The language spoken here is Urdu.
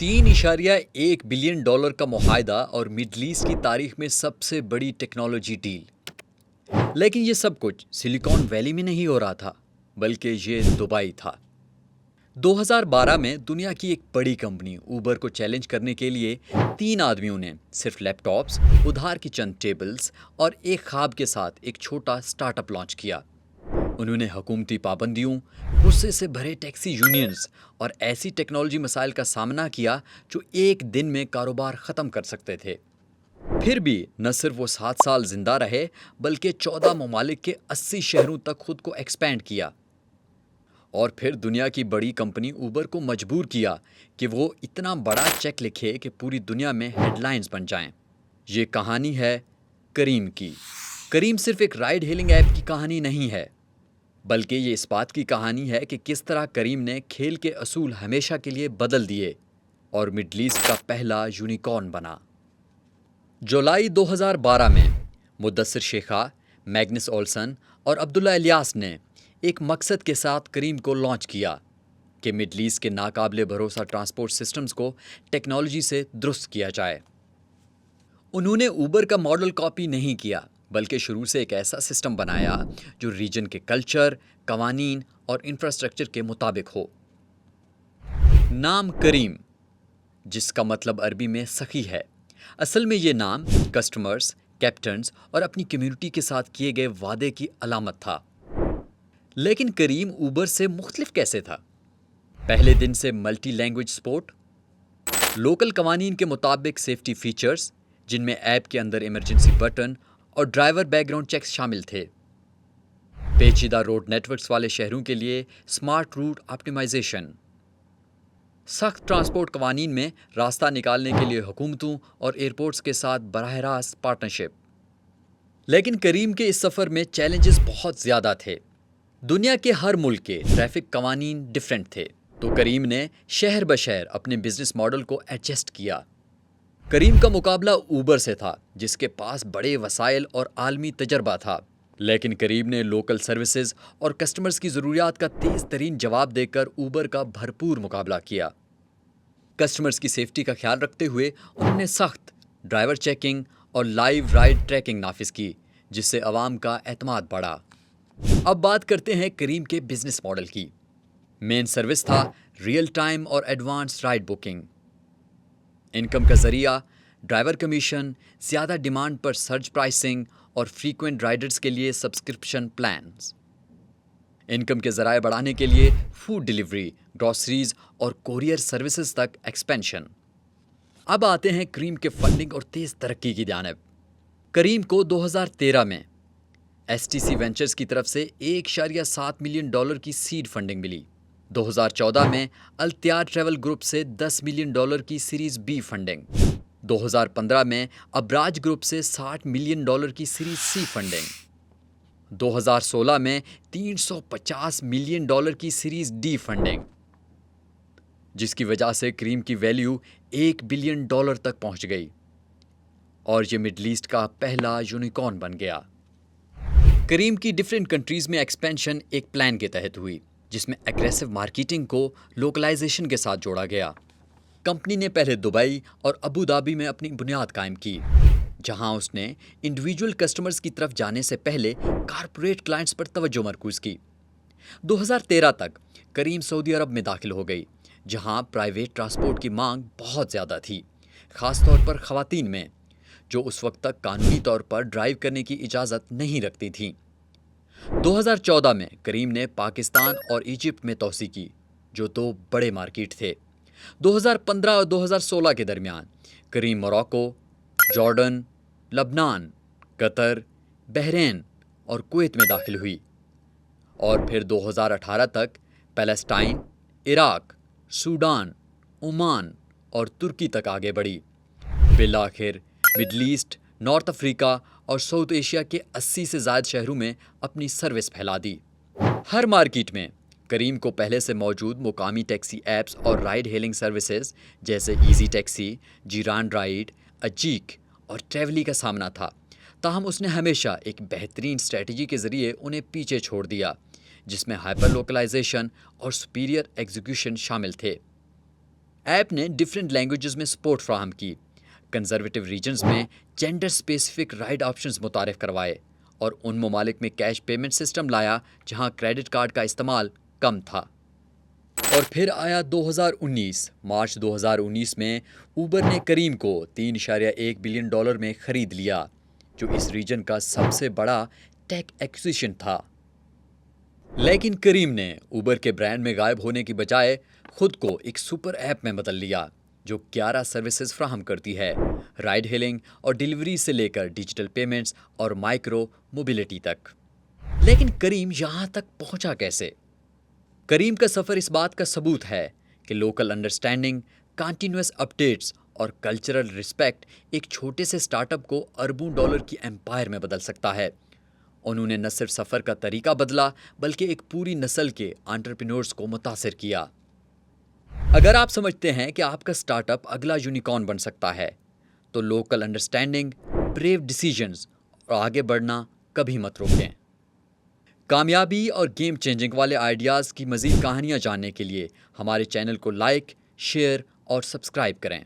$3.1 بلین کا معاہدہ اور مڈل ایسٹ کی تاریخ میں سب سے بڑی ٹیکنالوجی ڈیل۔ لیکن یہ سب کچھ سلیکان ویلی میں نہیں ہو رہا تھا، بلکہ یہ دبئی تھا۔ 2012 میں دنیا کی ایک بڑی کمپنی اوبر کو چیلنج کرنے کے لیے 3 آدمیوں نے صرف لیپ ٹاپس، ادھار کی چند ٹیبلز اور ایک خواب کے ساتھ ایک چھوٹا سٹارٹ اپ لانچ کیا۔ انہوں نے حکومتی پابندیوں، غصے سے بھرے ٹیکسی یونینز اور ایسی ٹیکنالوجی مسائل کا سامنا کیا جو ایک دن میں کاروبار ختم کر سکتے تھے۔ پھر بھی نہ صرف وہ 7 سال زندہ رہے، بلکہ 14 ممالک کے 80 شہروں تک خود کو ایکسپینڈ کیا۔ اور پھر دنیا کی بڑی کمپنی اوبر کو مجبور کیا کہ وہ اتنا بڑا چیک لکھے کہ پوری دنیا میں ہیڈ لائنز بن جائیں۔ یہ کہانی ہے کریم کی۔ کریم صرف ایک رائڈ ہیلنگ ایپ کی کہانی نہیں ہے، بلکہ یہ اس بات کی کہانی ہے کہ کس طرح کریم نے کھیل کے اصول ہمیشہ کے لیے بدل دیے اور مڈل ایسٹ کا پہلا یونیکارن بنا۔ جولائی 2012 میں مدثر شیخا، میگنس اولسن اور عبداللہ الیاس نے ایک مقصد کے ساتھ کریم کو لانچ کیا کہ مڈل ایسٹ کے ناقابل بھروسہ ٹرانسپورٹ سسٹمز کو ٹیکنالوجی سے درست کیا جائے۔ انہوں نے اوبر کا ماڈل کاپی نہیں کیا، بلکہ شروع سے ایک ایسا سسٹم بنایا جو ریجن کے کلچر، قوانین اور انفراسٹرکچر کے مطابق ہو۔ نام کریم، جس کا مطلب عربی میں سخی ہے، اصل میں یہ نام کسٹمرز، کیپٹنز اور اپنی کمیونٹی کے ساتھ کیے گئے وعدے کی علامت تھا۔ لیکن کریم اوبر سے مختلف کیسے تھا؟ پہلے دن سے ملٹی لینگویج سپورٹ، لوکل قوانین کے مطابق سیفٹی فیچرز جن میں ایپ کے اندر ایمرجنسی بٹن اور ڈرائیور بیک گراؤنڈ چیکس شامل تھے، پیچیدہ روڈ نیٹ ورکس والے شہروں کے لیے سمارٹ روٹ آپٹیمائزیشن، سخت ٹرانسپورٹ قوانین میں راستہ نکالنے کے لیے حکومتوں اور ایئرپورٹس کے ساتھ براہ راست پارٹنرشپ۔ لیکن کریم کے اس سفر میں چیلنجز بہت زیادہ تھے۔ دنیا کے ہر ملک کے ٹریفک قوانین ڈیفرنٹ تھے، تو کریم نے شہر بشہر اپنے بزنس ماڈل کو ایڈجسٹ کیا۔ کریم کا مقابلہ اوبر سے تھا، جس کے پاس بڑے وسائل اور عالمی تجربہ تھا، لیکن کریم نے لوکل سروسز اور کسٹمرز کی ضروریات کا تیز ترین جواب دے کر اوبر کا بھرپور مقابلہ کیا۔ کسٹمرز کی سیفٹی کا خیال رکھتے ہوئے انہوں نے سخت ڈرائیور چیکنگ اور لائیو رائڈ ٹریکنگ نافذ کی، جس سے عوام کا اعتماد بڑھا۔ اب بات کرتے ہیں کریم کے بزنس ماڈل کی۔ مین سروس تھا ریئل ٹائم اور ایڈوانس رائڈ بکنگ۔ انکم کا ذریعہ ڈرائیور کمیشن، زیادہ ڈیمانڈ پر سرج پرائسنگ اور فریکوینٹ رائڈرز کے لیے سبسکرپشن پلانز۔ انکم کے ذرائع بڑھانے کے لیے فوڈ ڈیلیوری، گروسریز اور کوریئر سروسز تک ایکسپینشن۔ اب آتے ہیں کریم کے فنڈنگ اور تیز ترقی کی جانب۔ کریم کو 2013 میں STC وینچرز کی طرف سے $1.7 ملین کی سیڈ فنڈنگ ملی۔ 2014 میں التیار ٹریول گروپ سے $10 ملین کی سیریز بی فنڈنگ۔ 2015 میں ابراج گروپ سے $60 ملین کی سیریز سی فنڈنگ۔ 2016 میں $350 ملین کی سیریز ڈی فنڈنگ، جس کی وجہ سے کریم کی ویلیو $1 بلین تک پہنچ گئی اور یہ مڈل ایسٹ کا پہلا یونیکارن بن گیا۔ کریم کی ڈیفرنٹ کنٹریز میں ایکسپینشن ایک پلان کے تحت ہوئی، جس میں ایگریسو مارکیٹنگ کو لوکلائزیشن کے ساتھ جوڑا گیا۔ کمپنی نے پہلے دبئی اور ابو دھابی میں اپنی بنیاد قائم کی، جہاں اس نے انڈیویجول کسٹمرز کی طرف جانے سے پہلے کارپوریٹ کلائنٹس پر توجہ مرکوز کی۔ 2013 تک کریم سعودی عرب میں داخل ہو گئی، جہاں پرائیویٹ ٹرانسپورٹ کی مانگ بہت زیادہ تھی، خاص طور پر خواتین میں، جو اس وقت تک قانونی طور پر ڈرائیو کرنے کی اجازت نہیں رکھتی تھیں۔ 2014 میں کریم نے پاکستان اور ایجپٹ میں توسیع کی، جو 2 بڑے مارکیٹ تھے۔ 2015 اور 2016 کے درمیان کریم موراکو، جارڈن، لبنان، قطر، بحرین اور کویت میں داخل ہوئی، اور پھر 2018 تک پیلسٹائن، عراق، سوڈان، عمان اور ترکی تک آگے بڑھی۔ بالآخر مڈل ایسٹ، نارتھ افریقہ اور ساؤتھ ایشیا کے 80 سے زائد شہروں میں اپنی سروس پھیلا دی۔ ہر مارکیٹ میں کریم کو پہلے سے موجود مقامی ٹیکسی ایپس اور رائڈ ہیلنگ سروسز جیسے ایزی ٹیکسی، جیران رائڈ، اجیک اور ٹریولی کا سامنا تھا، تاہم اس نے ہمیشہ ایک بہترین اسٹریٹجی کے ذریعے انہیں پیچھے چھوڑ دیا، جس میں ہائپر لوکلائزیشن اور سپیریئر ایگزیکیوشن شامل تھے۔ ایپ نے ڈفرینٹ لینگویجز میں سپورٹ فراہم کی، کنزرویٹو ریجنز میں جینڈر اسپیسیفک رائڈ آپشنز متعارف کروائے اور ان ممالک میں کیش پیمنٹ سسٹم لایا جہاں کریڈٹ کارڈ کا استعمال کم تھا۔ اور پھر آیا 2019۔ مارچ 2019 میں اوبر نے کریم کو $3.1 بلین میں خرید لیا، جو اس ریجن کا سب سے بڑا ٹیک ایکوزیشن تھا۔ لیکن کریم نے اوبر کے برانڈ میں غائب ہونے کی بجائے خود کو ایک سپر ایپ میں بدل لیا جو 11 سروسز فراہم کرتی ہے، رائڈ ہیلنگ اور ڈیلیوری سے لے کر ڈیجیٹل پیمنٹس اور مائکرو موبیلٹی تک۔ لیکن کریم یہاں تک پہنچا کیسے؟ کریم کا سفر اس بات کا ثبوت ہے کہ لوکل انڈرسٹینڈنگ، کنٹینیوس اپڈیٹس اور کلچرل رسپیکٹ ایک چھوٹے سے سٹارٹ اپ کو اربوں ڈالر کی ایمپائر میں بدل سکتا ہے۔ انہوں نے نہ صرف سفر کا طریقہ بدلا بلکہ ایک پوری نسل کے انٹرپرینورز کو متاثر کیا۔ اگر آپ سمجھتے ہیں کہ آپ کا سٹارٹ اپ اگلا یونیکارن بن سکتا ہے تو لوکل انڈرسٹینڈنگ، بریو ڈیسیژنز اور آگے بڑھنا کبھی مت روکیں۔ کامیابی اور گیم چینجنگ والے آئیڈیاز کی مزید کہانیاں جاننے کے لیے ہمارے چینل کو لائک، شیئر اور سبسکرائب کریں۔